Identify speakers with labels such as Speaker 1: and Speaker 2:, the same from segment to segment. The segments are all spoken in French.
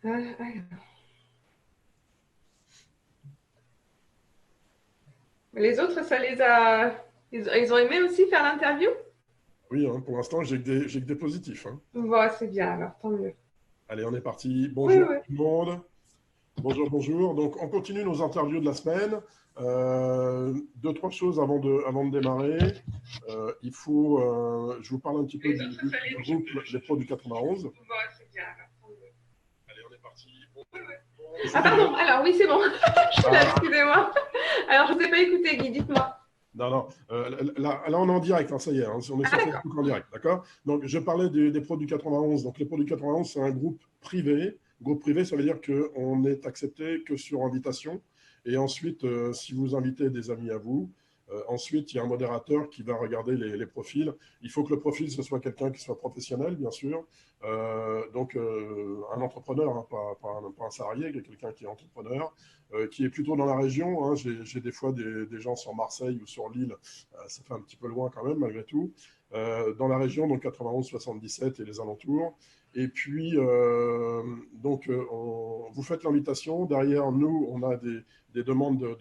Speaker 1: Alors. Les autres, ça les a... Ils ont aimé aussi faire l'interview?
Speaker 2: Oui, hein, pour l'instant, j'ai que des positifs, hein.
Speaker 1: Bon, c'est bien, alors tant mieux.
Speaker 2: Allez, on est parti.
Speaker 1: Oui,
Speaker 2: Bonjour
Speaker 1: oui.
Speaker 2: tout le monde. Bonjour, bonjour. Donc, on continue nos interviews de la semaine. Deux, trois choses avant de démarrer. Je vous parle un petit peu
Speaker 1: Les autres, ça les...
Speaker 2: du groupe Les Pros du 91.
Speaker 1: Bon, c'est bien, alors tant mieux.
Speaker 2: Allez, on est parti.
Speaker 1: Ah,
Speaker 2: C'était bien.
Speaker 1: pardon, alors oui, c'est bon. Je suis là,
Speaker 2: Ah,
Speaker 1: excusez-moi. Alors, je ne vous ai pas écouté, Guy, dites-moi.
Speaker 2: non, non. Là, on est en direct, hein, ça y est, hein, on est
Speaker 1: Ah,
Speaker 2: sur
Speaker 1: d'accord.
Speaker 2: Facebook en direct, d'accord? Donc, je parlais des Pros du 91. Donc, les Pros du 91, c'est un groupe privé. Groupe privé, ça veut dire qu'on n'est accepté que sur invitation. Et ensuite, si vous invitez des amis à vous, ensuite, il y a un modérateur qui va regarder les profils. Il faut que le profil, ce soit quelqu'un qui soit professionnel, bien sûr. Donc, un entrepreneur, hein, pas un salarié, quelqu'un qui est entrepreneur, qui est plutôt dans la région, hein. J'ai des fois des gens sur Marseille ou sur Lille, ça fait un petit peu loin quand même, malgré tout. Dans la région, donc 91, 77 et les alentours. Et puis, vous faites l'invitation. Derrière nous, on a des demandes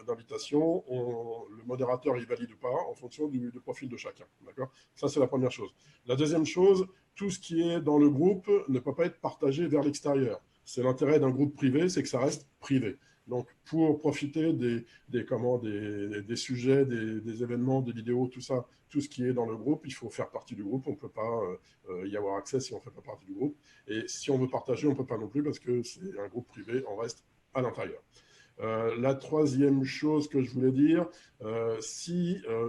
Speaker 2: d'invitation. Le modérateur, il valide ou pas en fonction du profil de chacun. D'accord? Ça, c'est la première chose. La deuxième chose, tout ce qui est dans le groupe ne peut pas être partagé vers l'extérieur. C'est l'intérêt d'un groupe privé, c'est que ça reste privé. Donc, pour profiter des sujets, des événements, des vidéos, tout ça, tout ce qui est dans le groupe, il faut faire partie du groupe. On ne peut pas y avoir accès si on ne fait pas partie du groupe. Et si on veut partager, on ne peut pas non plus parce que c'est un groupe privé, on reste à l'intérieur. La troisième chose que je voulais dire,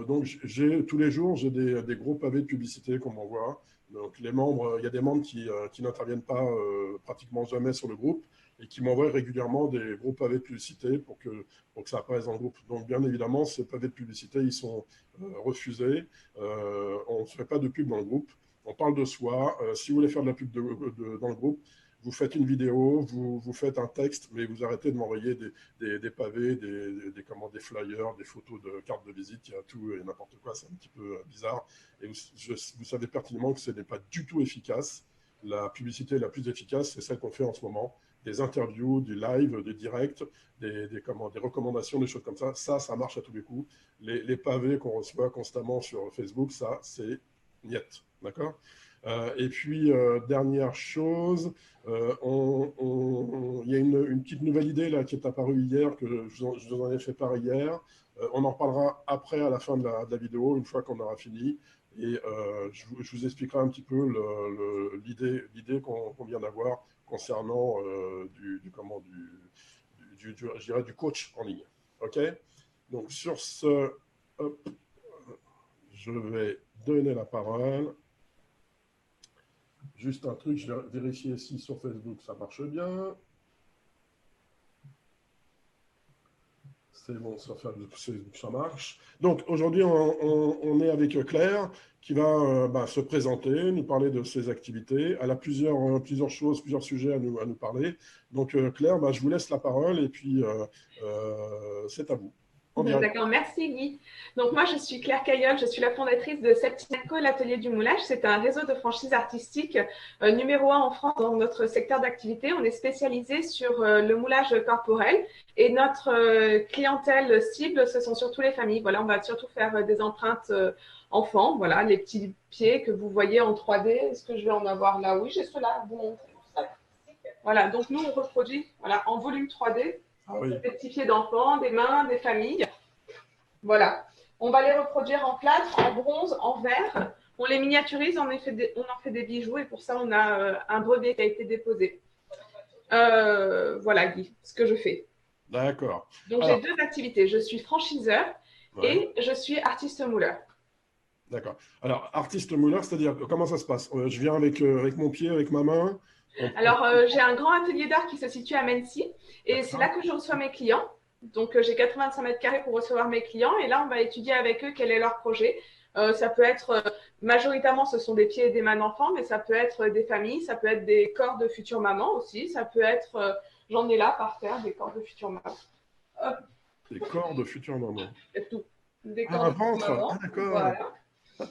Speaker 2: donc tous les jours, j'ai des gros pavés de publicité qu'on m'envoie. Donc les membres, il y a des membres qui n'interviennent pas pratiquement jamais sur le groupe et qui m'envoient régulièrement des gros pavés de publicité pour que ça apparaisse dans le groupe. Donc bien évidemment, ces pavés de publicité, ils sont refusés. On ne fait pas de pub dans le groupe. On parle de soi. Si vous voulez faire de la pub dans le groupe, vous faites une vidéo, vous faites un texte, mais vous arrêtez de m'envoyer des pavés, des flyers, des photos de cartes de visite, il y a tout et n'importe quoi, c'est un petit peu bizarre. Et vous savez pertinemment que ce n'est pas du tout efficace. La publicité la plus efficace, c'est celle qu'on fait en ce moment, des interviews, du live, des directs, des recommandations, des choses comme ça. Ça marche à tous les coups. Les pavés qu'on reçoit constamment sur Facebook, ça, c'est niet. D'accord? Et puis, dernière chose, il y a une petite nouvelle idée là, qui est apparue hier, que je vous en ai fait part hier. On en parlera après, à la fin de la vidéo, une fois qu'on aura fini. Et je vous expliquerai un petit peu l'idée qu'on vient d'avoir concernant je dirais du coach en ligne. OK? Donc, sur ce, hop, je vais donner la parole. Juste un truc, je vais vérifier si sur Facebook ça marche bien. C'est bon, sur Facebook ça marche. Donc aujourd'hui, on est avec Claire qui va se présenter, nous parler de ses activités. Elle a plusieurs choses, plusieurs sujets à nous parler. Donc Claire, je vous laisse la parole et puis c'est à vous. En direct.
Speaker 1: D'accord, merci Guy. Donc moi je suis Claire Cailleul, je suis la fondatrice de Septineco, l'atelier du moulage. C'est un réseau de franchise artistique numéro 1 en France dans notre secteur d'activité. On est spécialisé sur le moulage corporel et notre clientèle cible, ce sont surtout les familles. Voilà, on va surtout faire des empreintes enfants, voilà, les petits pieds que vous voyez en 3D. Est-ce que je vais en avoir là? Oui, j'ai cela à vous montrer. Voilà, donc nous on reproduit voilà, en volume 3D
Speaker 2: Ah oui,
Speaker 1: des petits pieds d'enfants, des mains, des familles. Voilà. On va les reproduire en plâtre, en bronze, en verre. On les miniaturise, on en fait des bijoux et pour ça, on a un brevet qui a été déposé. Voilà, Guy, ce que je fais.
Speaker 2: d'accord.
Speaker 1: Donc, j'ai
Speaker 2: Alors,
Speaker 1: deux activités. Je suis franchiseur
Speaker 2: ouais,
Speaker 1: et je suis artiste mouleur.
Speaker 2: d'accord. Alors, artiste mouleur, c'est-à-dire comment ça se passe? Je viens avec mon pied, avec ma main.
Speaker 1: Alors, j'ai un grand atelier d'art qui se situe à Mency et c'est là
Speaker 2: D'accord.
Speaker 1: que je reçois mes clients. Donc, j'ai 85 mètres carrés pour recevoir mes clients et là, on va étudier avec eux quel est leur projet. Ça peut être, majoritairement, ce sont des pieds et des mains d'enfants, mais ça peut être des familles, ça peut être des corps de futures mamans aussi, ça peut être, j'en ai là par terre, des corps de futures mamans. Hop,
Speaker 2: Des corps de futurs mamans.
Speaker 1: c'est tout. Des
Speaker 2: Ah,
Speaker 1: corps
Speaker 2: un
Speaker 1: de futures
Speaker 2: ventre.
Speaker 1: mamans,
Speaker 2: Ah, d'accord.
Speaker 1: voilà.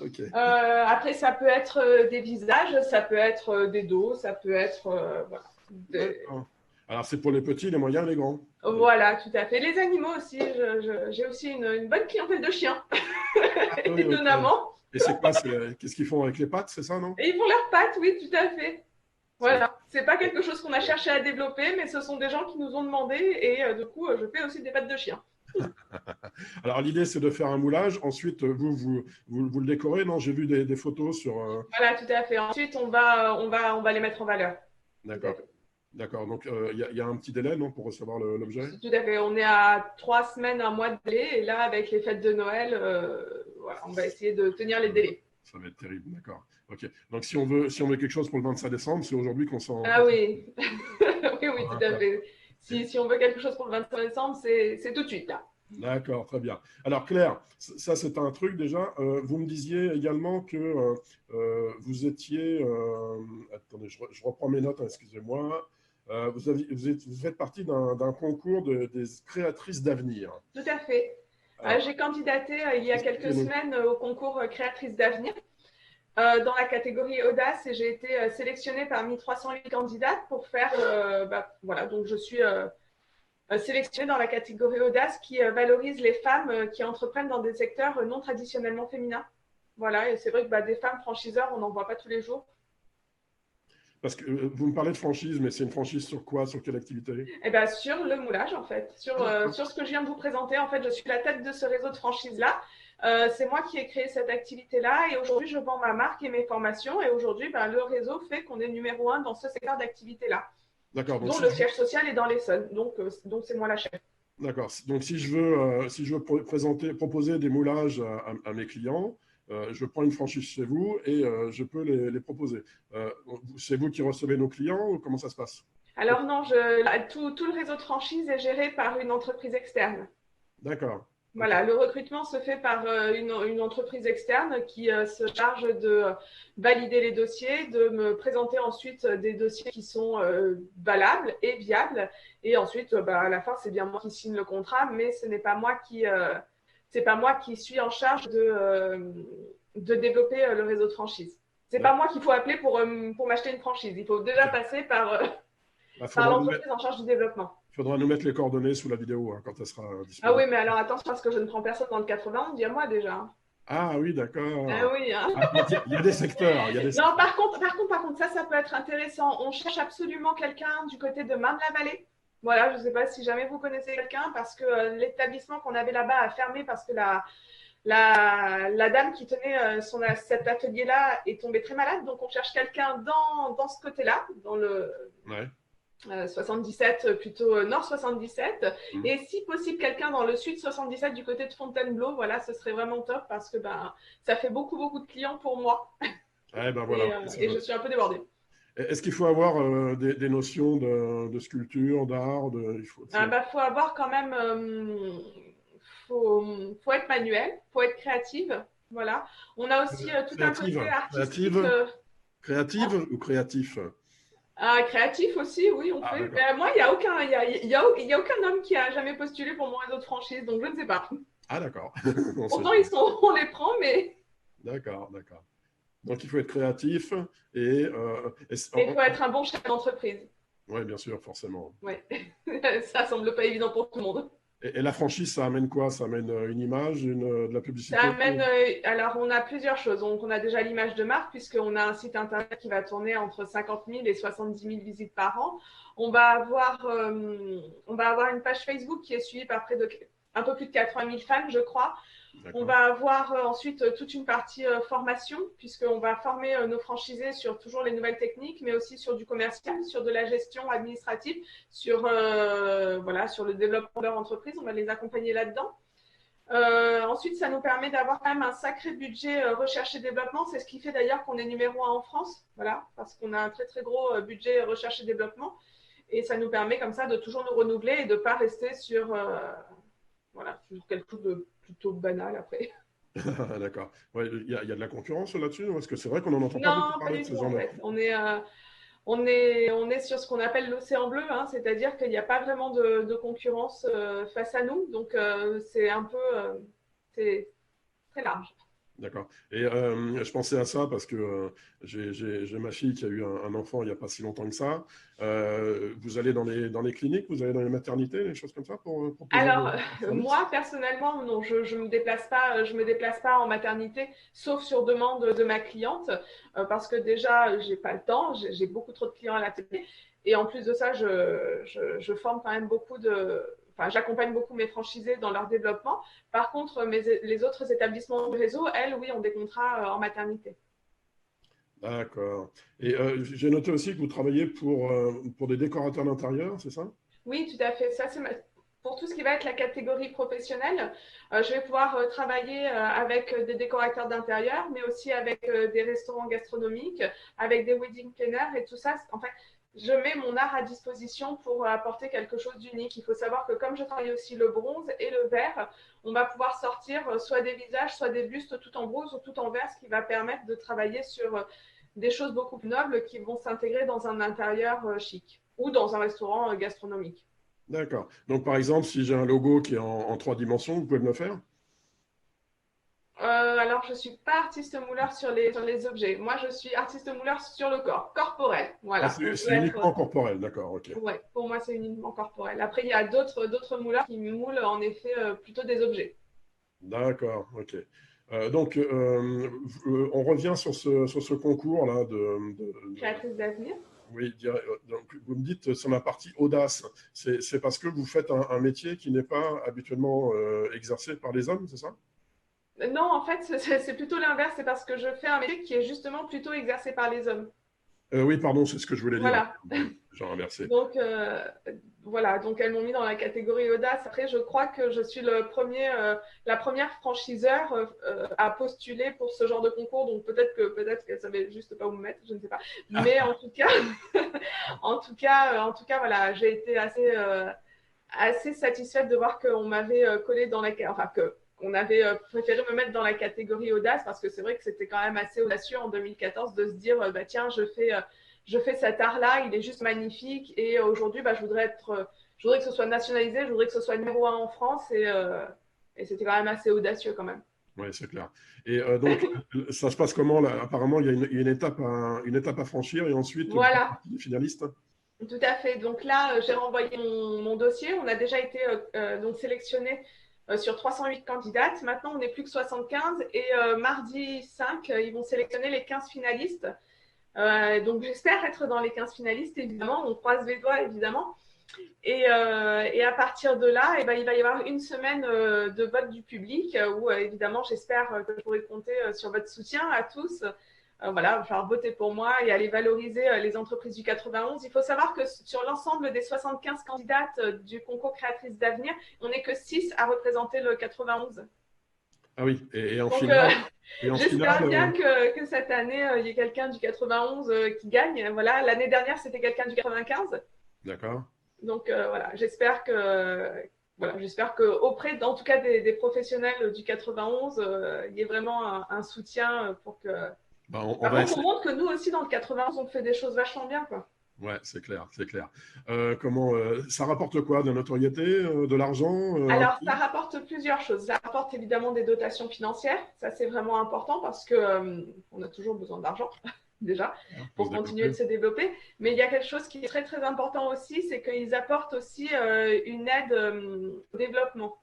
Speaker 2: Ok.
Speaker 1: Après, ça peut être des visages, ça peut être des dos, ça peut être, voilà.
Speaker 2: D'accord. Alors, c'est pour les petits, les moyens, les grands.
Speaker 1: Voilà, tout à fait. Les animaux aussi, j'ai aussi une bonne clientèle de chiens,
Speaker 2: Ah, oui, ok.
Speaker 1: étonnamment.
Speaker 2: Et c'est quoi? Qu'est-ce qu'ils font avec les pattes, c'est ça, non?
Speaker 1: Et ils font leurs pattes, oui, tout à fait.
Speaker 2: C'est
Speaker 1: Voilà, c'est pas quelque chose qu'on a cherché à développer, mais ce sont des gens qui nous ont demandé et du coup, je fais aussi des pattes de chien.
Speaker 2: Alors, l'idée, c'est de faire un moulage. Ensuite, vous le décorez, non? J'ai vu des photos sur.
Speaker 1: Voilà, tout à fait. Ensuite, on va les mettre en valeur. Tout à
Speaker 2: D'accord.
Speaker 1: fait.
Speaker 2: D'accord. Donc, il y a un petit délai, non, pour recevoir l'objet?
Speaker 1: Tout à fait. On est à 3 semaines, un mois de délai, et là, avec les fêtes de Noël, voilà, on va essayer de tenir les délais.
Speaker 2: Ça va être terrible, d'accord. Ok. Donc, si on veut quelque chose pour le 25 décembre, c'est aujourd'hui qu'on s'en.
Speaker 1: Ah oui, oui, oui, tout à
Speaker 2: D'accord.
Speaker 1: fait. Si on veut quelque chose pour le 25 décembre, c'est tout de suite, là.
Speaker 2: D'accord, très bien. Alors Claire, ça c'est un truc déjà. Vous me disiez également que vous étiez. Attendez, je reprends mes notes, hein, excusez-moi. Vous faites partie d'un concours des créatrices d'avenir.
Speaker 1: Tout à fait.
Speaker 2: Alors,
Speaker 1: J'ai candidaté il y a quelques
Speaker 2: expliquez-nous.
Speaker 1: semaines au concours Créatrice d'avenir dans la catégorie Audace et j'ai été sélectionnée parmi 308 candidates pour faire. Voilà, donc je suis sélectionnée dans la catégorie Audace qui valorise les femmes qui entreprennent dans des secteurs non traditionnellement féminins. Voilà, et c'est vrai que des femmes franchiseurs, on n'en voit pas tous les jours.
Speaker 2: Parce que vous me parlez de franchise, mais c'est une franchise sur quoi? Sur quelle activité?
Speaker 1: Et ben, sur le moulage, en fait,
Speaker 2: Ah, d'accord.
Speaker 1: sur ce que je viens de vous présenter. En fait, je suis la tête de ce réseau de franchise-là. C'est moi qui ai créé cette activité-là et aujourd'hui, je vends ma marque et mes formations. Et aujourd'hui, le réseau fait qu'on est numéro un dans ce secteur d'activité-là,
Speaker 2: D'accord. Donc
Speaker 1: dont
Speaker 2: si
Speaker 1: le
Speaker 2: je veux,
Speaker 1: siège social est dans l'Essonne. Donc c'est moi la chef.
Speaker 2: d'accord. Donc si je veux proposer des moulages à mes clients, je prends une franchise chez vous et je peux les proposer. C'est vous qui recevez nos clients ou comment ça se passe?
Speaker 1: Alors non, tout le réseau de franchise est géré par une entreprise externe.
Speaker 2: D'accord. Ok.
Speaker 1: Voilà, le recrutement se fait par une entreprise externe qui se charge de valider les dossiers, de me présenter ensuite des dossiers qui sont valables et viables. Et ensuite, à la fin, c'est bien moi qui signe le contrat, mais ce n'est pas moi c'est pas moi qui suis en charge de développer le réseau de franchise. C'est pas
Speaker 2: D'accord.
Speaker 1: moi qu'il faut appeler pour m'acheter une franchise. Il faut déjà
Speaker 2: Ok.
Speaker 1: passer
Speaker 2: Bah,
Speaker 1: par l'entreprise en charge du développement.
Speaker 2: faudra nous mettre les coordonnées sous la vidéo hein, quand elle sera
Speaker 1: Ah oui,
Speaker 2: disponible.
Speaker 1: mais alors attention parce que je ne prends personne dans le 91, dis-moi déjà.
Speaker 2: Ah oui,
Speaker 1: Ah
Speaker 2: d'accord.
Speaker 1: oui, hein.
Speaker 2: Ah, il y a des secteurs. Il y a des
Speaker 1: Non,
Speaker 2: secteurs.
Speaker 1: par contre, ça peut être intéressant. On cherche absolument quelqu'un du côté de Marne-la-Vallée. Voilà, je ne sais pas si jamais vous connaissez quelqu'un, parce que l'établissement qu'on avait là-bas a fermé parce que la dame qui tenait cet atelier-là est tombée très malade. Donc, on cherche quelqu'un dans ce côté-là, dans le
Speaker 2: Ouais.
Speaker 1: 77, plutôt nord 77.
Speaker 2: Mm.
Speaker 1: Et si possible, quelqu'un dans le sud 77 du côté de Fontainebleau. Voilà, ce serait vraiment top parce que ça fait beaucoup, beaucoup de clients pour moi.
Speaker 2: Eh ben voilà.
Speaker 1: Et je suis un peu débordée.
Speaker 2: Est-ce qu'il faut avoir des notions de sculpture, d'art,
Speaker 1: Faut avoir quand même, faut être manuel, faut être créative. Voilà. On a aussi tout un
Speaker 2: créative,
Speaker 1: côté artistique.
Speaker 2: créative,
Speaker 1: Hein.
Speaker 2: créative ou créatif?
Speaker 1: Créatif aussi, oui, on
Speaker 2: Ah
Speaker 1: fait.
Speaker 2: d'accord.
Speaker 1: Moi, il y a aucun, il y a aucun homme qui a jamais postulé pour mon réseau de franchise, donc je ne sais pas.
Speaker 2: Ah d'accord. On sait
Speaker 1: Pourtant,
Speaker 2: jamais.
Speaker 1: on les prend, mais
Speaker 2: D'accord, d'accord. Donc il faut être créatif et,
Speaker 1: il faut être un bon chef d'entreprise.
Speaker 2: ouais, bien sûr, forcément.
Speaker 1: Ouais. Ça semble pas évident pour tout le monde.
Speaker 2: Et la franchise, ça amène quoi? Ça amène une image, de la
Speaker 1: Ça
Speaker 2: publicité?
Speaker 1: amène, alors on a plusieurs choses. Donc on a déjà l'image de marque puisqu'on a un site internet qui va tourner entre 50 000 et 70 000 visites par an. On va avoir une page Facebook qui est suivie par un peu plus de 80 000 fans, je crois. On
Speaker 2: D'accord.
Speaker 1: va avoir ensuite toute une partie formation, puisqu'on va former nos franchisés sur toujours les nouvelles techniques, mais aussi sur du commercial, sur de la gestion administrative, sur le développement de leur entreprise. On va les accompagner là-dedans. Ensuite, ça nous permet d'avoir quand même un sacré budget recherche et développement. C'est ce qui fait d'ailleurs qu'on est numéro un en France, voilà, parce qu'on a un très très gros budget recherche et développement. Et ça nous permet comme ça de toujours nous renouveler et de ne pas rester sur quelque chose de plutôt banal après.
Speaker 2: D'accord. Ouais, il y a de la concurrence là-dessus, parce que c'est vrai qu'on n'en entend pas beaucoup
Speaker 1: Non, pas
Speaker 2: parler de
Speaker 1: du
Speaker 2: ces
Speaker 1: tout en
Speaker 2: gens-là.
Speaker 1: fait. On est sur ce qu'on appelle l'océan bleu, hein, c'est-à-dire qu'il n'y a pas vraiment de concurrence face à nous. Donc c'est un peu c'est très large.
Speaker 2: D'accord. Et je pensais à ça parce que j'ai ma fille qui a eu un enfant il n'y a pas si longtemps que ça. Vous allez dans les cliniques, vous allez dans les maternités, des choses comme ça pour poser
Speaker 1: Alors,
Speaker 2: vos services?
Speaker 1: moi, personnellement, non, je me déplace pas en maternité, sauf sur demande de ma cliente, parce que déjà, j'ai pas le temps, j'ai beaucoup trop de clients à la télé. Et en plus de ça, je forme quand même enfin, j'accompagne beaucoup mes franchisés dans leur développement. Par contre, les autres établissements du réseau, elles, oui, ont des contrats en maternité.
Speaker 2: D'accord. Et j'ai noté aussi que vous travaillez pour des décorateurs d'intérieur, c'est ça?
Speaker 1: Oui, tout à fait. Pour tout ce qui va être la catégorie professionnelle, je vais pouvoir travailler avec des décorateurs d'intérieur, mais aussi avec des restaurants gastronomiques, avec des wedding planners et tout ça. En fait, je mets mon art à disposition pour apporter quelque chose d'unique. Il faut savoir que comme je travaille aussi le bronze et le vert, on va pouvoir sortir soit des visages, soit des bustes tout en bronze ou tout en vert, ce qui va permettre de travailler sur des choses beaucoup plus nobles qui vont s'intégrer dans un intérieur chic ou dans un restaurant gastronomique.
Speaker 2: D'accord. Donc, par exemple, si j'ai un logo qui est en 3 dimensions, vous pouvez me le faire?
Speaker 1: Alors, je ne suis pas artiste mouleur sur les objets. Moi, je suis artiste mouleur sur le corps, corporel.
Speaker 2: Ah,
Speaker 1: Voilà, on peut
Speaker 2: c'est
Speaker 1: être.
Speaker 2: uniquement corporel, d'accord, ok.
Speaker 1: Ouais, pour moi, c'est uniquement corporel. Après, il y a d'autres mouleurs qui moulent en effet plutôt des objets.
Speaker 2: D'accord, ok. Donc, on revient sur ce concours-là
Speaker 1: Créatrice d'avenir.
Speaker 2: oui, donc vous me dites sur la partie audace, c'est parce que vous faites un métier qui n'est pas habituellement exercé par les hommes, c'est ça?
Speaker 1: Non, en fait, c'est plutôt l'inverse. C'est parce que je fais un métier qui est justement plutôt exercé par les hommes.
Speaker 2: Oui, pardon, c'est ce que je voulais dire.
Speaker 1: Voilà.
Speaker 2: J'ai renversé.
Speaker 1: Donc, voilà, donc elles m'ont mis dans la catégorie audace. Après, je crois que je suis la première franchiseur à postuler pour ce genre de concours. Donc peut-être qu'elle savait juste pas où me mettre, je ne sais pas. Mais en tout cas, en tout cas, voilà, j'ai été assez satisfaite de voir qu'on m'avait collé dans enfin que on avait préféré me mettre dans la catégorie audace parce que c'est vrai que c'était quand même assez audacieux en 2014 de se dire bah tiens je fais cet art-là, il est juste magnifique et aujourd'hui bah, je voudrais que ce soit nationalisé, je voudrais que ce soit numéro un en France et c'était quand même assez audacieux quand même.
Speaker 2: Oui, c'est clair. Et donc, ça se passe comment là? Apparemment, il y a une étape à franchir et ensuite, vous faites
Speaker 1: Voilà,
Speaker 2: partie des finalistes.
Speaker 1: tout à fait. Donc là, j'ai renvoyé mon dossier. On a déjà été donc sélectionné sur 308 candidates. Maintenant, on n'est plus que 75 et mardi 5, ils vont sélectionner les 15 finalistes. Donc j'espère être dans les 15 finalistes, évidemment. On croise les doigts, évidemment. Et à partir de là, eh ben, il va y avoir une semaine de vote du public où, évidemment, j'espère que je pourrai compter sur votre soutien à tous. Voilà, il va falloir voter pour moi et aller valoriser les entreprises du 91. Il faut savoir que sur l'ensemble des 75 candidates du concours Créatrice d'avenir, on n'est que 6 à représenter le 91.
Speaker 2: Ah oui,
Speaker 1: Donc,
Speaker 2: et en finale,
Speaker 1: j'espère bien que cette année, il y ait quelqu'un du 91 qui gagne. Voilà, l'année dernière, c'était quelqu'un du 95.
Speaker 2: d'accord.
Speaker 1: Donc voilà, j'espère que auprès, en tout cas des professionnels du 91, il y ait vraiment un soutien
Speaker 2: Bah, on va
Speaker 1: pour qu'on
Speaker 2: essayer.
Speaker 1: montre que nous aussi dans le 91, on fait des choses vachement bien, quoi.
Speaker 2: Ouais, c'est clair, c'est clair. Comment ça rapporte quoi? De la notoriété, de l'argent, un
Speaker 1: Alors, ça
Speaker 2: prix?
Speaker 1: rapporte plusieurs choses. Ça rapporte évidemment des dotations financières. Ça, c'est vraiment important parce que on a toujours besoin d'argent, déjà,
Speaker 2: Hein, faut se
Speaker 1: pour continuer de
Speaker 2: développer.
Speaker 1: se développer. Mais il y a quelque chose qui est très, très important aussi, c'est qu'ils apportent aussi une aide au développement.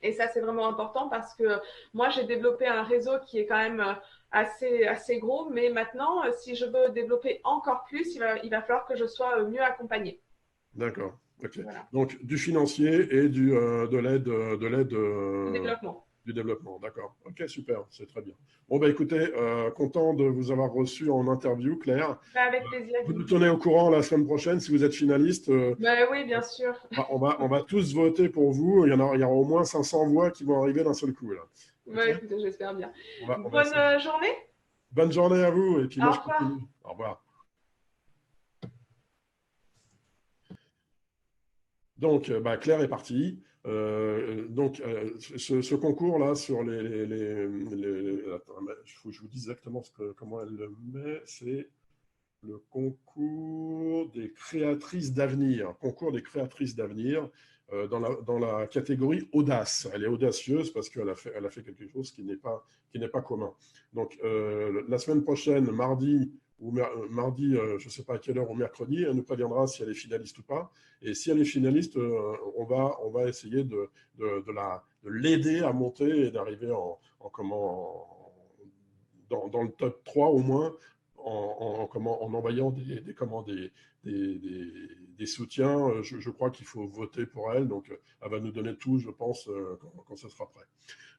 Speaker 1: Et ça, c'est vraiment important parce que moi, j'ai développé un réseau qui est quand même assez gros. Mais maintenant, si je veux développer encore plus, il va falloir que je sois mieux accompagnée.
Speaker 2: D'accord. Ok.
Speaker 1: Voilà.
Speaker 2: Donc du financier et de l'aide
Speaker 1: Du développement.
Speaker 2: du développement. D'accord. Ok, super, c'est très bien. Bon bah écoutez, content de vous avoir reçu en interview, Claire.
Speaker 1: Bah, avec plaisir,
Speaker 2: Vous nous
Speaker 1: Guy.
Speaker 2: tenez au courant la semaine prochaine si vous êtes finaliste.
Speaker 1: Bah, oui, bien sûr.
Speaker 2: On va tous voter pour vous. Il y aura au moins 500 voix qui vont arriver d'un seul coup là. Ok.
Speaker 1: Bah, écoutez, j'espère bien.
Speaker 2: On va
Speaker 1: Bonne
Speaker 2: essayer.
Speaker 1: journée.
Speaker 2: Bonne journée à vous. Et puis moi
Speaker 1: Au
Speaker 2: je
Speaker 1: revoir.
Speaker 2: continue. Au revoir. Donc, bah, Claire est partie. Ce concours-là sur attends, il faut que je vous dise exactement comment elle le met. C'est le concours des créatrices d'avenir. Concours des créatrices d'avenir. dans la catégorie audace. Elle est audacieuse parce qu'elle elle a fait quelque chose qui n'est pas commun. Donc, la semaine prochaine, mardi, je ne sais pas à quelle heure, ou mercredi, elle nous préviendra si elle est finaliste ou pas. Et si elle est finaliste, on va essayer de l'aider à monter et d'arriver dans le top 3 au moins, en envoyant des soutiens. Je crois qu'il faut voter pour elle, donc elle va nous donner tout, je pense, quand ce sera prêt.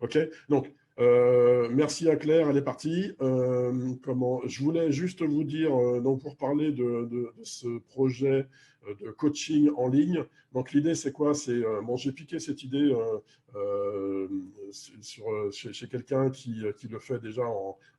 Speaker 2: OK, donc merci à Claire, elle est partie. Je voulais juste vous dire, donc pour parler de ce projet de coaching en ligne. Donc l'idée c'est quoi? Bon, j'ai piqué cette idée chez quelqu'un qui le fait déjà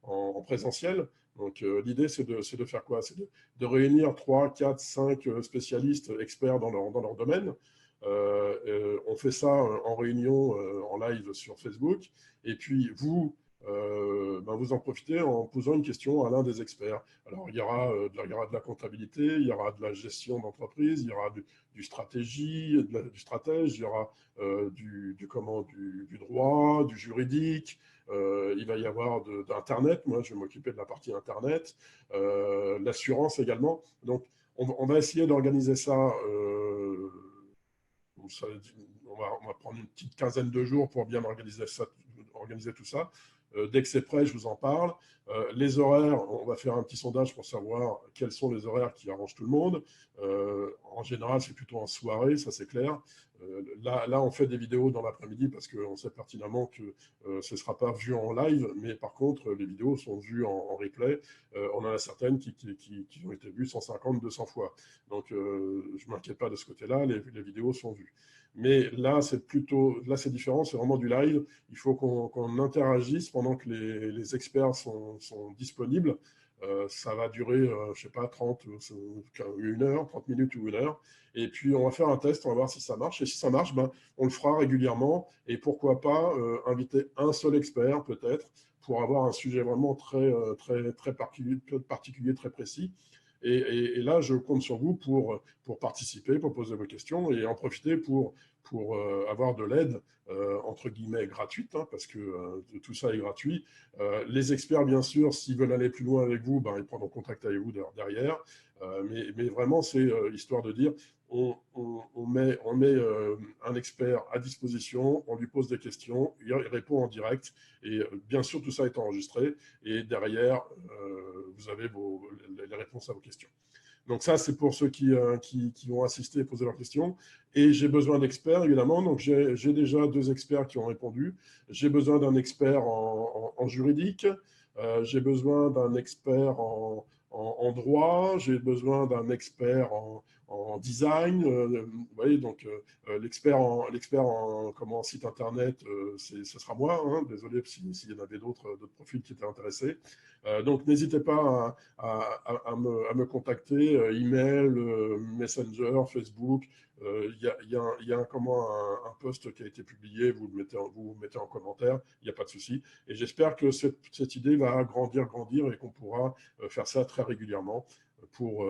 Speaker 2: en présentiel. Donc l'idée c'est de faire quoi? C'est de réunir 3, 4, 5 spécialistes experts dans leur domaine. On fait ça en réunion, en live sur Facebook. Et puis vous en profitez en posant une question à l'un des experts. Alors il y aura de la comptabilité, il y aura de la gestion d'entreprise, il y aura du stratégie, du stratège, il y aura du droit, du juridique. Il va y avoir d'Internet. Moi, je vais m'occuper de la partie Internet, l'assurance également. Donc, on va essayer d'organiser ça. On va prendre une petite quinzaine de jours pour bien organiser tout ça. Dès que c'est prêt, je vous en parle. Les horaires, on va faire un petit sondage pour savoir quels sont les horaires qui arrangent tout le monde. En général, c'est plutôt en soirée, ça c'est clair. Là, on fait des vidéos dans l'après-midi parce qu'on sait pertinemment que ce ne sera pas vu en live, mais par contre, les vidéos sont vues en replay. On en a certaines qui ont été vues 150, 200 fois. Donc, je ne m'inquiète pas de ce côté-là, les vidéos sont vues. Mais là, c'est différent, c'est vraiment du live. Il faut qu'on interagisse pendant que les experts sont disponibles. Ça va durer, je ne sais pas, 30 minutes ou 1 heure. Et puis, on va faire un test, on va voir si ça marche. Et si ça marche, on le fera régulièrement. Et pourquoi pas inviter un seul expert, peut-être, pour avoir un sujet vraiment très particulier, très précis. Et là, je compte sur vous pour participer, pour poser vos questions et en profiter pour avoir de l'aide, entre guillemets, gratuite, hein, parce que tout ça est gratuit. Les experts, bien sûr, s'ils veulent aller plus loin avec vous, ils prendront contact avec vous derrière. Mais vraiment, c'est histoire de dire, on met un expert à disposition, on lui pose des questions, il répond en direct, et bien sûr, tout ça est enregistré, et derrière, vous avez les réponses à vos questions. Donc ça, c'est pour ceux qui vont assister et poser leurs questions. Et j'ai besoin d'experts, évidemment. Donc j'ai déjà 2 experts qui ont répondu. J'ai besoin d'un expert en juridique. J'ai besoin d'un expert en droit. J'ai besoin d'un expert en design. Vous voyez, donc l'expert en site internet, ce sera moi. Hein. Désolé s'il y en avait d'autres profils qui étaient intéressés. Donc n'hésitez pas à me contacter, email, Messenger, Facebook. Il y a un post qui a été publié, vous le mettez en commentaire, il n'y a pas de souci. Et j'espère que cette idée va grandir et qu'on pourra faire ça très régulièrement pour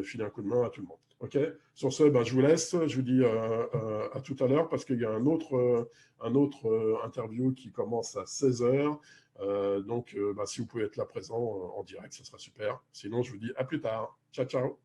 Speaker 2: filer un coup de main à tout le monde. OK? Sur ce, je vous laisse. Je vous dis à tout à l'heure parce qu'il y a un autre interview qui commence à 16h. Donc, si vous pouvez être là présent en direct, ça sera super. Sinon, je vous dis à plus tard. Ciao, ciao.